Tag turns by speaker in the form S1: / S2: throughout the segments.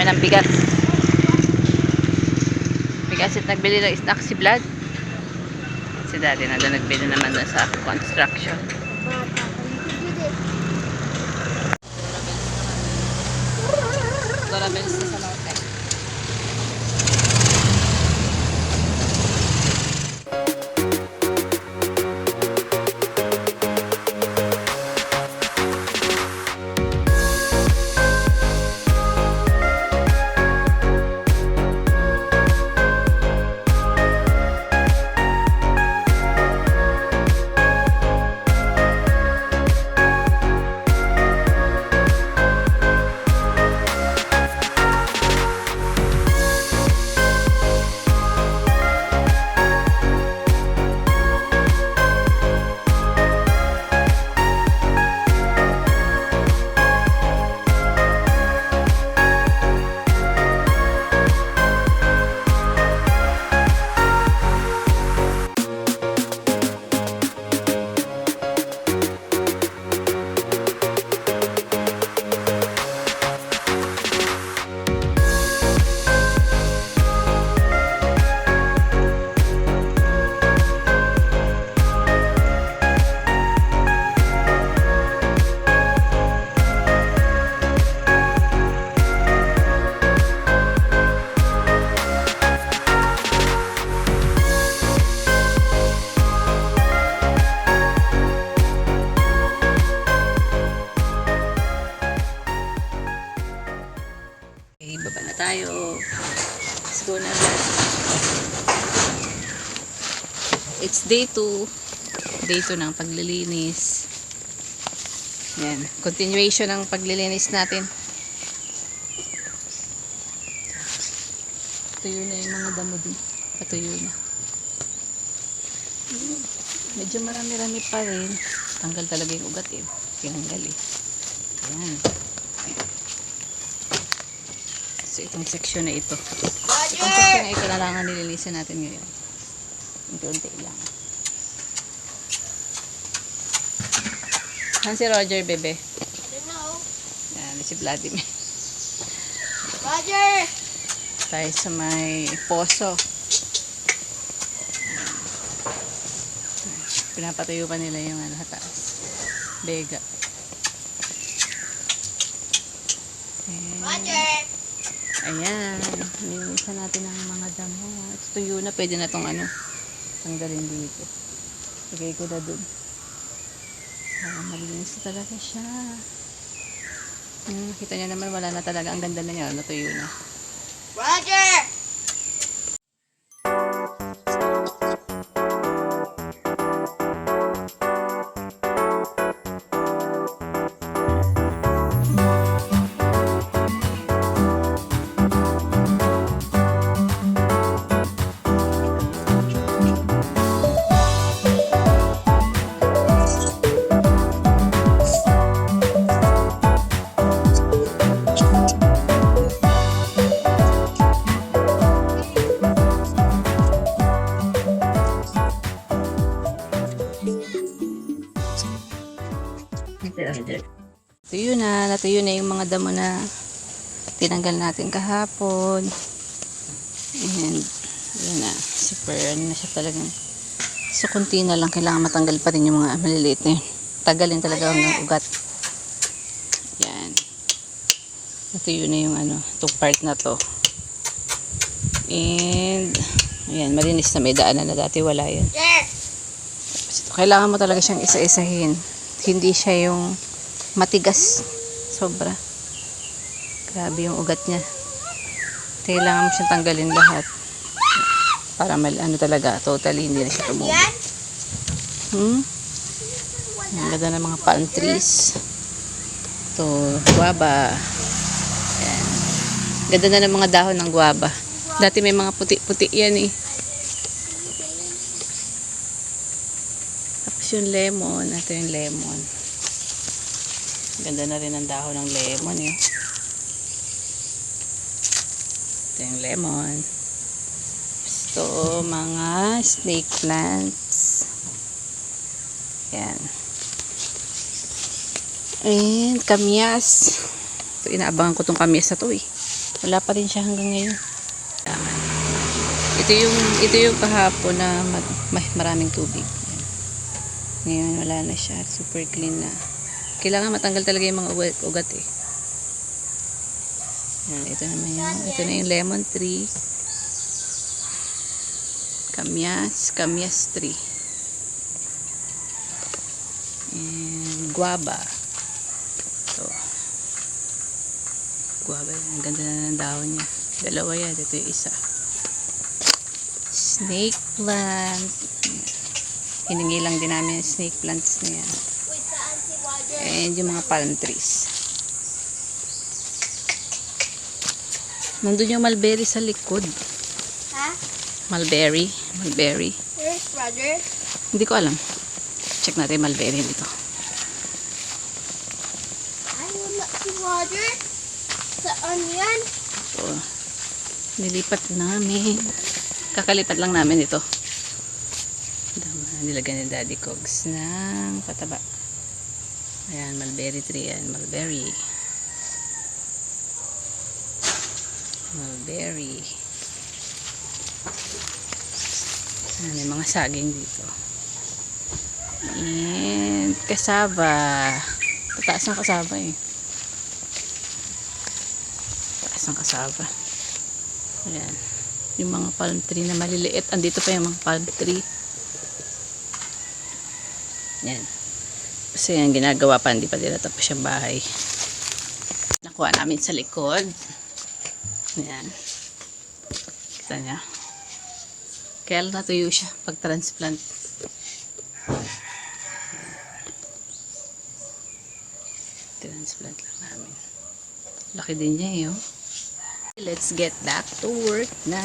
S1: kami ng bigas. Bigas at nagbili ng snack si Vlad. Si Daddy na doon nagbili naman doon sa construction. Dorabels na sa lote. Okay, baba na tayo. Let's go na. It's day 2. Day 2 ng paglilinis. Yan. Continuation ng paglilinis natin. Tuyo na yung mga damo din. Patuyo na. Medyo marami-rami pa rin. Tanggal talaga yung ugat eh. Tinanggal eh. Yan. So, itong section na ito. Itong section na ito na lang ang nililisan natin ngayon. Unti-unti lang. Saan si Roger, bebe?
S2: I don't know.
S1: Yan, si Vladimir.
S2: Roger!
S1: Tayo sa may poso. Pinapatayo pa nila yung ano, taas. Bega.
S2: Roger!
S1: Ayan, nilinisan natin ang mga damo. Ito tuyo na, pwede na itong ano, tanggalin dito. Lagay ko na dun. Malinis na talaga siya. Kita nyo naman, wala na talaga. Ang ganda na niya, natuyo na.
S2: Roger!
S1: Tuyo na, natuyo na yung mga damo na tinanggal natin kahapon. And yun na, super ano na siya talagang. So kunti na lang, kailangan matanggal pa rin yung mga maliliit na yun. Tagalin talaga ang ugat. Yan. Natuyo na yung ano, itong part na to. And ayan, malinis na, may daanan na dati wala yan. Tapos ito, kailangan mo talaga siyang isa-isahin. Hindi siya yung matigas sobra. Grabe yung ugat niya. Kailangan mo siyang tanggalin lahat para ano talaga, totally hindi na siya tumubo. Ang ganda ng mga palm trees. Ito, guava. Ayan. Ganda na ng mga dahon ng guava. Dati may mga puti-puti yan eh. Tapos yung lemon. Ito yung lemon. Ganda na rin ang dahon ng lemon eh. Ito yung lemon. Ito, mga snake plants. Yan. And kamyas. Ito, inaabangan ko itong kamyas na ito eh. Wala pa rin siya hanggang ngayon. Ito yung kahapon na maraming tubig. Ngayon wala na siya. Super clean na. Kailangan matanggal talaga yung mga ugat eh. Yan, ito na yung lemon tree. Kamyas tree. And guava. Ito. Guava, ang ganda na ng dahon niya. Dalawa yan, ito yung isa. Snake plant. Hiningi lang din namin yung snake plants na yan.
S2: Wait, saan si Roger?
S1: And yung mga palm trees. Nandun yung mulberry sa likod.
S2: Ha?
S1: Mulberry.
S2: Where's Roger?
S1: Hindi ko alam. Check natin yung mulberry dito.
S2: I wala si Roger. Saan yan?
S1: So, nilipat namin. Kakalipat lang namin ito. Nilagyan ni Daddy Cogs ng pataba. Ayan, mulberry tree yan. Mulberry. Ayan, may mga saging dito. And kasaba. Tataas ng kasaba eh. Tataas ng kasaba. Ayan. Yung mga palm tree na maliliit. Andito pa yung mga palm tree. Yan. Kasi yung ginagawa pa, hindi pa nila tapos yung bahay. Nakuha namin sa likod. Yan. Kita niya. Kaya lang natuyo siya pag transplant. Transplant lang namin. Laki din niya eh. Oh. Let's get back to work na.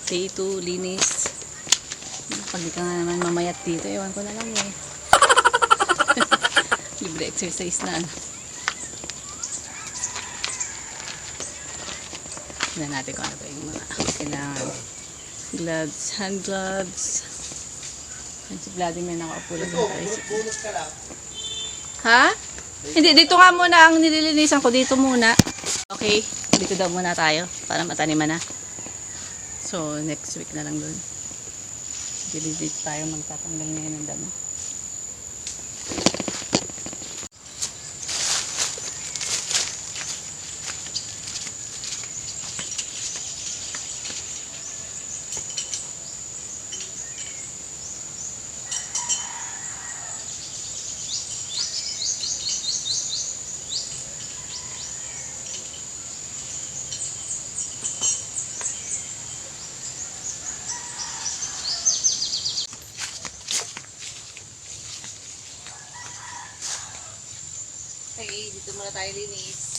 S1: Day 2, linis. Pag di ka nga naman mamayat dito, ewan ko na lang eh. Libre exercise na. Tignan natin kung ano ba yung mga kailangan. Gloves, hand gloves. Yan si Vladimir nakaupo lang sa tricycle. Ha? Hindi, dito nga muna ang nililinisan ko. Dito muna. Okay, dito daw muna tayo para mataniman na. So, next week na lang doon. Dito tayo magtatanggal ngayon ng damo. Okay, dito muna tayo linis.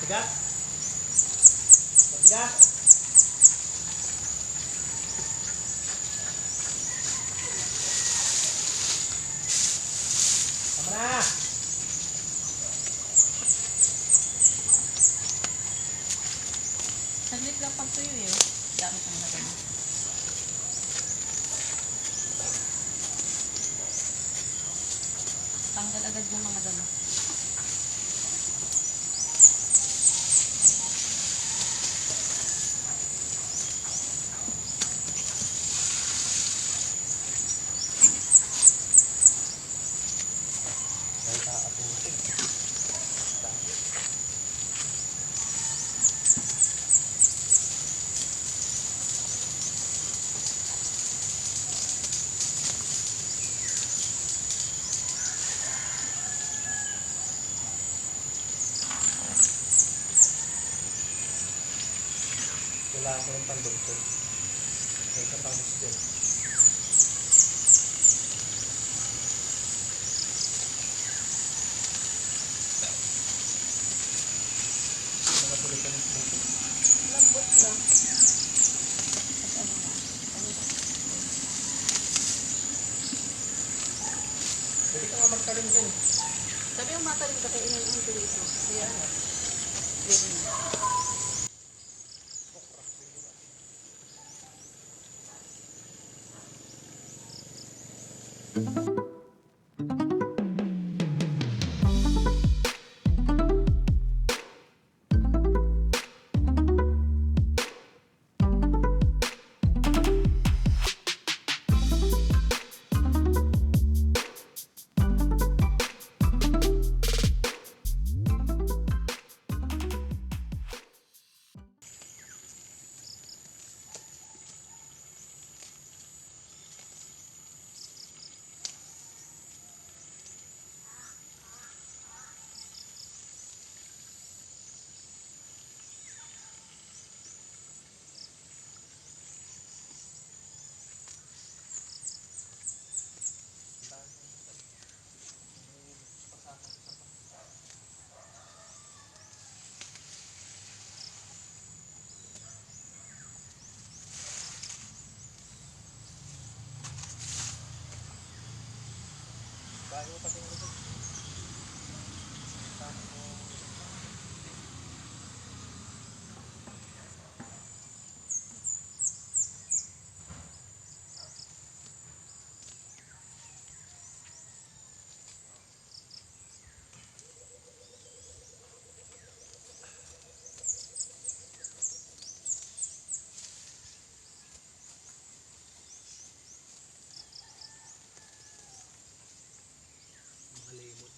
S3: Matigas? Matigas? Tama na!
S1: Saglit lang pag tuyo eh. Dami kang nagano. Tanggal agad yung mga damo.
S3: Ay, kakaputin. Dami. Kailangan ko ng pandugtong. May katangos din. Mga tulitan ng puto.
S2: Lambot lang.
S1: At ano na. Ano na.
S3: Pwede ka nga magkaroon din.
S1: Sabi yung matalim ka kainin ang turito. Kaya ano. Pwede na.
S3: Bago pa tingin ito. Mga lemon.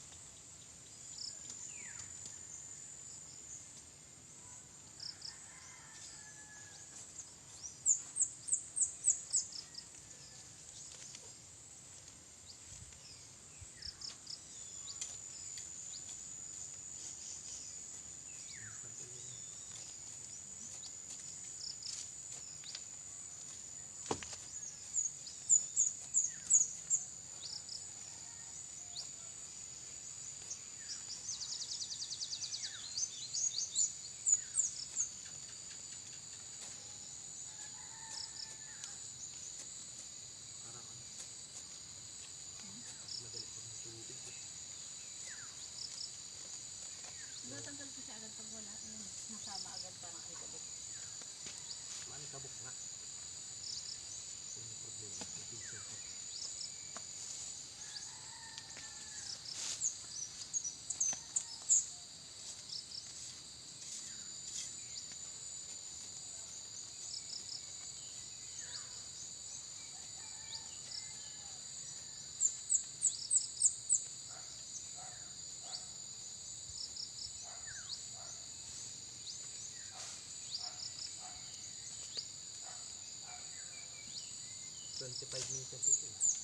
S1: Natanggal ko siya agad pag wala. Ayun, nasama agad parang alikabok.
S3: Maalikabok nga. Yun yung problema. Napising ko. $25 meters ito eh.